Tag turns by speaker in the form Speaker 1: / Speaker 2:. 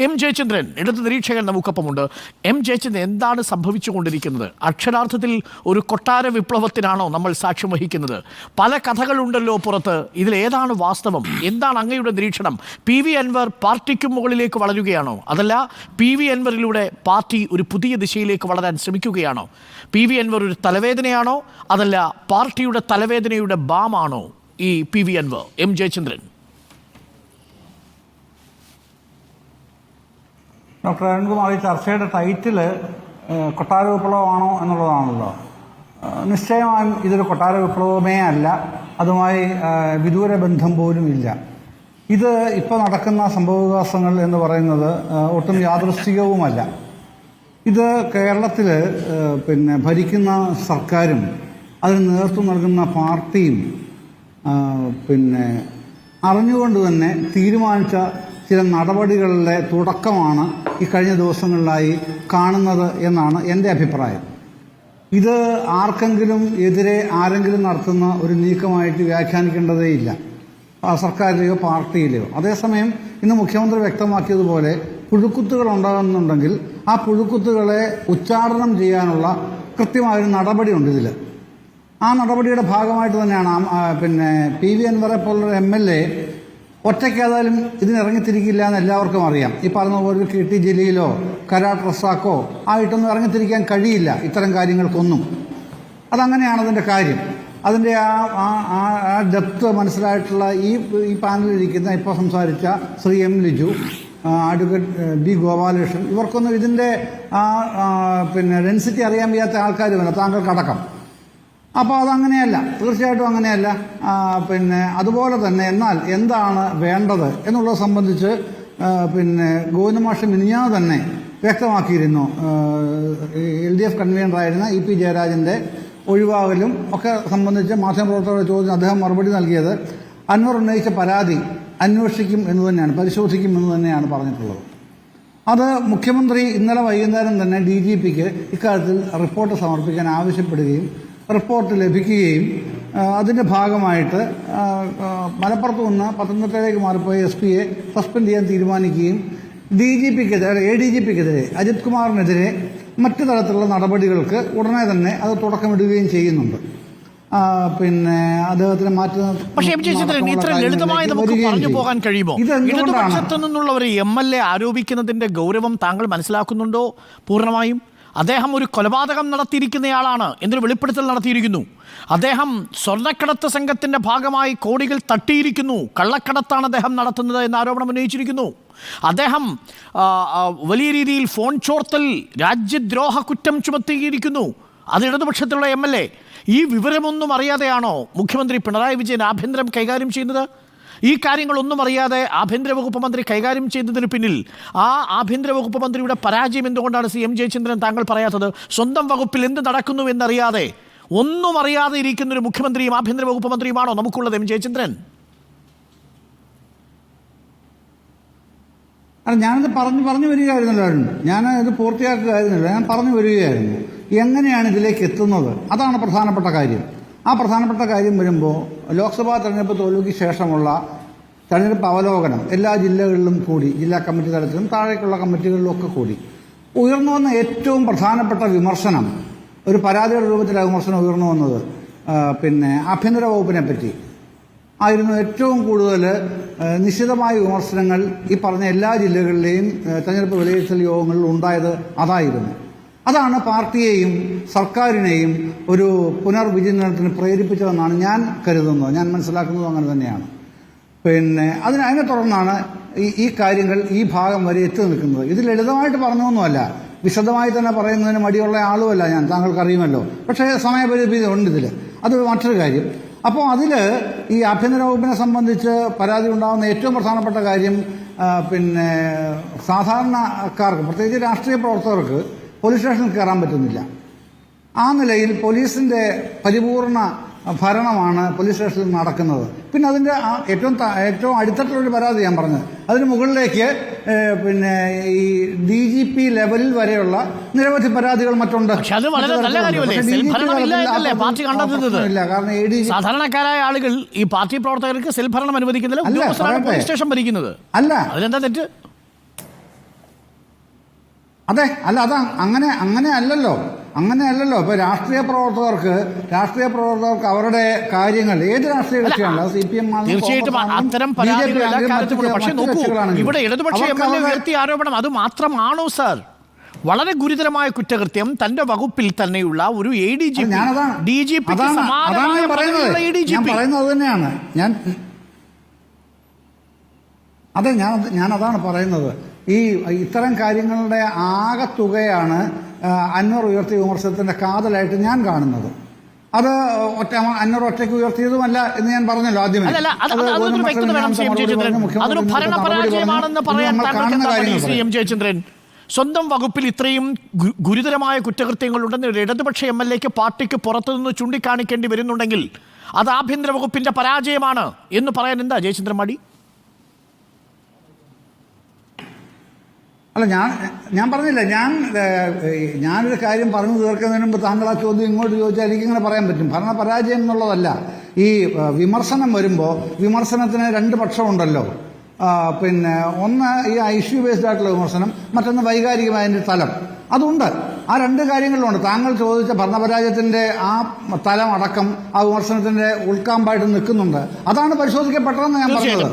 Speaker 1: M Jayachandran ഇടത് നിരീക്ഷകൻ നമുക്കൊപ്പമുണ്ട്. M Jayachandran, എന്താണ് സംഭവിച്ചുകൊണ്ടിരിക്കുന്നത്? അക്ഷരാർത്ഥത്തിൽ ഒരു കൊട്ടാര വിപ്ലവത്തിനാണോ നമ്മൾ സാക്ഷ്യം വഹിക്കുന്നത്? പല കഥകളുണ്ടല്ലോ പുറത്ത്. ഇതിലേതാണ് വാസ്തവം? എന്താണ് അങ്ങയുടെ നിരീക്ഷണം? പി വി അൻവർ പാർട്ടിക്കും മുകളിലേക്ക് വളരുകയാണോ, അതല്ല പി വി അൻവറിലൂടെ പാർട്ടി ഒരു പുതിയ ദിശയിലേക്ക് വളരാൻ ശ്രമിക്കുകയാണോ? പി വി അൻവർ ഒരു തലവേദനയാണോ, അതല്ല പാർട്ടിയുടെ തലവേദനയുടെ ബാമാണോ ഈ P V Anvar? M Jayachandran.
Speaker 2: Doctor Arunkumar, ഈ ചർച്ചയുടെ ടൈറ്റില് കൊട്ടാര വിപ്ലവമാണോ എന്നുള്ളതാണല്ലോ. നിശ്ചയമായും ഇതൊരു കൊട്ടാര വിപ്ലവമേ അല്ല, അതുമായി വിദൂര ബന്ധം പോലും ഇല്ല. ഇത് ഇപ്പോൾ നടക്കുന്ന സംഭവവികാസങ്ങൾ എന്ന് പറയുന്നത് ഒട്ടും യാദൃശ്ചികവുമല്ല. ഇത് കേരളത്തിൽ ഭരിക്കുന്ന സർക്കാരും അതിന് നേതൃത്വം നൽകുന്ന പാർട്ടിയും അറിഞ്ഞുകൊണ്ട് തന്നെ തീരുമാനിച്ച ചില നടപടികളുടെ തുടക്കമാണ് ഈ കഴിഞ്ഞ ദിവസങ്ങളിലായി കാണുന്നത് എന്നാണ് എൻ്റെ അഭിപ്രായം. ഇത് ആർക്കെങ്കിലും എതിരെ ആരെങ്കിലും നടത്തുന്ന ഒരു നീക്കമായിട്ട് വ്യാഖ്യാനിക്കേണ്ടതേയില്ല, സർക്കാരിലെയോ പാർട്ടിയിലെയോ. അതേസമയം ഇന്ന് മുഖ്യമന്ത്രി വ്യക്തമാക്കിയതുപോലെ പുഴുക്കുത്തുകൾ ഉണ്ടാകുന്നുണ്ടെങ്കിൽ ആ പുഴുക്കുത്തുകളെ ഉച്ചാടനം ചെയ്യാനുള്ള കൃത്യമായൊരു നടപടിയുണ്ട് ഇതിൽ. ആ നടപടിയുടെ ഭാഗമായിട്ട് തന്നെയാണ് പി വി അൻവറെ പോലുള്ള MLA ഒറ്റയ്ക്കേതായാലും ഇതിനിറങ്ങിത്തിരിക്കില്ല എന്ന് എല്ലാവർക്കും അറിയാം. ഈ പറഞ്ഞ പോലെ കെ ടി ജലീലോ കരാട്ട് റസാക്കോ ആയിട്ടൊന്നും ഇറങ്ങിത്തിരിക്കാൻ കഴിയില്ല ഇത്തരം കാര്യങ്ങൾക്കൊന്നും. അതങ്ങനെയാണ് അതിൻ്റെ കാര്യം. അതിൻ്റെ ആ ഡെപ്ത് മനസ്സിലായിട്ടുള്ള ഈ പാനലിലിരിക്കുന്ന ഇപ്പോൾ സംസാരിച്ച Shri M Liju, advocate B Gopalakrishnan, ഇവർക്കൊന്നും ഇതിൻ്റെ ഡെൻസിറ്റി അറിയാൻ വയ്യാത്ത ആൾക്കാരുമല്ല, താങ്കൾക്കടക്കം. അപ്പോൾ അതങ്ങനെയല്ല, തീർച്ചയായിട്ടും അങ്ങനെയല്ല. അതുപോലെ തന്നെ എന്നാൽ എന്താണ് വേണ്ടത് എന്നുള്ളത് സംബന്ധിച്ച് ഗോവിന്ദമാഷ് മിനിഞ്ഞാന്ന് തന്നെ വ്യക്തമാക്കിയിരുന്നു. LDF കൺവീനറായിരുന്ന EP ജയരാജൻ്റെ ഒഴിവാകലും ഒക്കെ സംബന്ധിച്ച് മാധ്യമപ്രവർത്തകരുടെ ചോദ്യം അദ്ദേഹം മറുപടി നൽകിയത് അൻവർ ഉന്നയിച്ച പരാതി അന്വേഷിക്കും എന്ന് തന്നെയാണ്, പരിശോധിക്കും എന്ന് തന്നെയാണ് പറഞ്ഞിട്ടുള്ളത്. അത് മുഖ്യമന്ത്രി ഇന്നലെ വൈകുന്നേരം തന്നെ DGPക്ക് ഇക്കാര്യത്തിൽ റിപ്പോർട്ട് സമർപ്പിക്കാൻ ആവശ്യപ്പെടുകയും റിപ്പോർട്ട് ലഭിക്കുകയും അതിൻ്റെ ഭാഗമായിട്ട് മലപ്പുറത്ത് നിന്ന് പത്തനംതിട്ടയിലേക്ക് മാറിപ്പോയ SP-യെ സസ്പെൻഡ് ചെയ്യാൻ തീരുമാനിക്കുകയും DGPക്കെതിരെ ADGPക്കെതിരെ അജിത് കുമാറിനെതിരെ മറ്റു തരത്തിലുള്ള നടപടികൾക്ക് ഉടനെ തന്നെ അത് തുടക്കമിടുകയും ചെയ്യുന്നുണ്ട്. അദ്ദേഹത്തിന്
Speaker 1: പോകാൻ കഴിയുമോ? ഇടതുപക്ഷത്തു നിന്നുള്ളവരെ MLA ആരോപിക്കുന്നതിന്റെ ഗൗരവം താങ്കൾ മനസ്സിലാക്കുന്നുണ്ടോ? പൂർണ്ണമായും അദ്ദേഹം ഒരു കൊലപാതകം നടത്തിയിരിക്കുന്നയാളാണ് എന്നൊരു വെളിപ്പെടുത്തൽ നടത്തിയിരിക്കുന്നു. അദ്ദേഹം സ്വർണ്ണക്കടത്ത് സംഘത്തിന്റെ ഭാഗമായി കോടികൾ തട്ടിയിരിക്കുന്നു, കള്ളക്കടത്താണ് അദ്ദേഹം നടത്തുന്നത് എന്ന ആരോപണം ഉന്നയിച്ചിരിക്കുന്നു. അദ്ദേഹം വലിയ രീതിയിൽ ഫോൺ ചോർത്തൽ, രാജ്യദ്രോഹ കുറ്റം ചുമത്തിയിരിക്കുന്നു. അത് ഇടതുപക്ഷത്തിലുള്ള MLA. ഈ വിവരമൊന്നും അറിയാതെയാണോ മുഖ്യമന്ത്രി പിണറായി വിജയൻ ആഭ്യന്തരം കൈകാര്യം ചെയ്യുന്നത്? ഈ കാര്യങ്ങളൊന്നും അറിയാതെ ആഭ്യന്തര വകുപ്പ് മന്ത്രി കൈകാര്യം ചെയ്തതിന് പിന്നിൽ ആ ആഭ്യന്തര വകുപ്പ് മന്ത്രിയുടെ പരാജയം എന്തുകൊണ്ടാണ് M ജയചന്ദ്രൻ താങ്കൾ പറയാത്തത്? സ്വന്തം വകുപ്പിൽ എന്ത് നടക്കുന്നു എന്നറിയാതെ, ഒന്നും അറിയാതെ ഇരിക്കുന്നൊരു മുഖ്യമന്ത്രിയും ആഭ്യന്തര വകുപ്പ് മന്ത്രിയുമാണോ നമുക്കുള്ളത് M ജയചന്ദ്രൻ?
Speaker 2: ഞാനത് പറഞ്ഞു വരികയായിരുന്നല്ലോ. ഞാനത് പൂർത്തിയാക്കുകയായിരുന്നില്ല, ഞാൻ പറഞ്ഞു വരികയായിരുന്നു. എങ്ങനെയാണ് ഇതിലേക്ക് എത്തുന്നത്, അതാണ് പ്രധാനപ്പെട്ട കാര്യം. ആ പ്രധാനപ്പെട്ട കാര്യം വരുമ്പോൾ ലോക്സഭാ തെരഞ്ഞെടുപ്പ് തോൽവിക്ക് ശേഷമുള്ള തെരഞ്ഞെടുപ്പ് അവലോകനം എല്ലാ ജില്ലകളിലും കൂടി, ജില്ലാ കമ്മിറ്റി തലത്തിലും താഴേക്കുള്ള കമ്മിറ്റികളിലും ഒക്കെ കൂടി ഉയർന്നു വന്ന ഏറ്റവും പ്രധാനപ്പെട്ട വിമർശനം, ഒരു പരാതിയുടെ രൂപത്തിലാണ് വിമർശനം ഉയർന്നു വന്നത്, ആഭ്യന്തര വകുപ്പിനെ പറ്റി ആയിരുന്നു. ഏറ്റവും കൂടുതൽ നിശ്ചിതമായ വിമർശനങ്ങൾ ഈ പറഞ്ഞ എല്ലാ ജില്ലകളിലെയും തെരഞ്ഞെടുപ്പ് വിലയിരുത്തൽ യോഗങ്ങളിൽ ഉണ്ടായത് അതായിരുന്നു. അതാണ് പാർട്ടിയെയും സർക്കാരിനെയും ഒരു പുനർവിചിന്തനത്തിന് പ്രേരിപ്പിച്ചതെന്നാണ് ഞാൻ കരുതുന്നത്, ഞാൻ മനസ്സിലാക്കുന്നതും അങ്ങനെ തന്നെയാണ്. അതിനെ തുടർന്നാണ് ഈ കാര്യങ്ങൾ ഈ ഭാഗം വരെ എത്തി നിൽക്കുന്നത്. ഇത് ലളിതമായിട്ട് പറഞ്ഞൊന്നുമല്ല, വിശദമായി തന്നെ പറയുന്നതിന് മടിയുള്ള ആളുമല്ല ഞാൻ, താങ്കൾക്കറിയുമല്ലോ. പക്ഷേ സമയപരിധി ഉണ്ട് ഇതിൽ, അത് മറ്റൊരു കാര്യം. അപ്പോൾ അതിൽ ഈ ആഭ്യന്തര വകുപ്പിനെ സംബന്ധിച്ച് പരാതി ഉണ്ടാകുന്ന ഏറ്റവും പ്രധാനപ്പെട്ട കാര്യം സാധാരണക്കാർക്ക്, പ്രത്യേകിച്ച് രാഷ്ട്രീയ പ്രവർത്തകർക്ക് പോലീസ് സ്റ്റേഷനിൽ കയറാൻ പറ്റുന്നില്ല. ആ നിലയിൽ പോലീസിൻ്റെ പരിപൂർണ ഭരണമാണ് പോലീസ് സ്റ്റേഷനിൽ നടക്കുന്നത്. പിന്നെ അതിൻ്റെ ഏറ്റവും അടിത്തട്ടിലൊരു പരാതി ഞാൻ പറഞ്ഞത്, അതിന് മുകളിലേക്ക് ഈ DGP ലെവലിൽ വരെയുള്ള നിരവധി പരാതികൾ മറ്റുണ്ട്.
Speaker 1: കാരണം സാധാരണക്കാരായ ആളുകൾ, ഈ പാർട്ടി പ്രവർത്തകർക്ക് സെൽ ഭരണം അനുവദിക്കുന്നില്ല, സ്റ്റേഷൻ ഭരിക്കുന്നത് അല്ല. അതിലെന്താ തെറ്റ്?
Speaker 2: അതെ, അല്ല അതാ അങ്ങനെ അല്ലല്ലോ. ഇപ്പൊ രാഷ്ട്രീയ പ്രവർത്തകർക്ക് അവരുടെ കാര്യങ്ങൾ ഏത് രാഷ്ട്രീയ കക്ഷിയാണല്ലോ, CPM
Speaker 1: തീർച്ചയായിട്ടും അത്തരം പരാതികൾ എല്ലാ കാലത്തും. പക്ഷേ നോക്കൂ, ഇവിടെ ഇടതുപക്ഷ MLA ഉയർത്തിയ ആരോപണം അത് മാത്രമാണോ സാർ? വളരെ ഗുരുതരമായ കുറ്റകൃത്യം തന്റെ വകുപ്പിൽ തന്നെയുള്ള ഒരു ADGP DGPക്ക് സമാനമായ പദവിയുള്ള ADGP.
Speaker 2: ഞാൻ പറയുന്നത് തന്നെയാണ്. ഞാൻ അതാണ് പറയുന്നത്. ഈ ഇത്തരം കാര്യങ്ങളുടെ ആകത്തുകയാണ് അൻവർ ഉയർത്തിയ വിമർശനത്തിന്റെ കാതലായിട്ട് ഞാൻ കാണുന്നത്. അത് അൻവർ ഒറ്റയ്ക്ക് ഉയർത്തിയതുമല്ല എന്ന് ഞാൻ പറഞ്ഞല്ലോ ആദ്യമേ.
Speaker 1: അതൊരു ഭരണപരാജയമാണെന്ന് പറയാൻ ശ്രീ എം ജയചന്ദ്രൻ, സ്വന്തം വകുപ്പിൽ ഇത്രയും ഗുരുതരമായ കുറ്റകൃത്യങ്ങളുണ്ടെന്ന് ഒരു ഇടതുപക്ഷ MLAക്ക് പാർട്ടിക്ക് പുറത്തുനിന്ന് ചൂണ്ടിക്കാണിക്കേണ്ടി വരുന്നുണ്ടെങ്കിൽ അത് ആഭ്യന്തര വകുപ്പിന്റെ പരാജയമാണ് എന്ന് പറയാൻ എന്താ ജയചന്ദ്രൻ മടി?
Speaker 2: അല്ല, ഞാൻ പറഞ്ഞില്ല. ഞാനൊരു കാര്യം പറഞ്ഞു തീർക്കുന്നതിന് മുമ്പ് താങ്കൾ ആ ചോദ്യം ഇങ്ങോട്ട് ചോദിച്ചാൽ എനിക്കിങ്ങനെ പറയാൻ പറ്റും. ഭരണപരാജയം എന്നുള്ളതല്ല. ഈ വിമർശനം വരുമ്പോൾ വിമർശനത്തിന് രണ്ട് പക്ഷമുണ്ടല്ലോ. പിന്നെ ഒന്ന് ഈ ഇഷ്യൂ ബേസ്ഡ് ആയിട്ടുള്ള വിമർശനം, മറ്റൊന്ന് വൈകാരികമായതിൻ്റെ തലം. അതുണ്ട്. ആ രണ്ട് കാര്യങ്ങളിലുണ്ട്. താങ്കൾ ചോദിച്ച ഭരണപരാജയത്തിന്റെ ആ തലം അടക്കം ആ വിമർശനത്തിന്റെ ഉൾക്കാമ്പായിട്ട് നിൽക്കുന്നുണ്ട്. അതാണ് പരിശോധിക്കപ്പെട്ടതെന്ന് ഞാൻ പറഞ്ഞത്.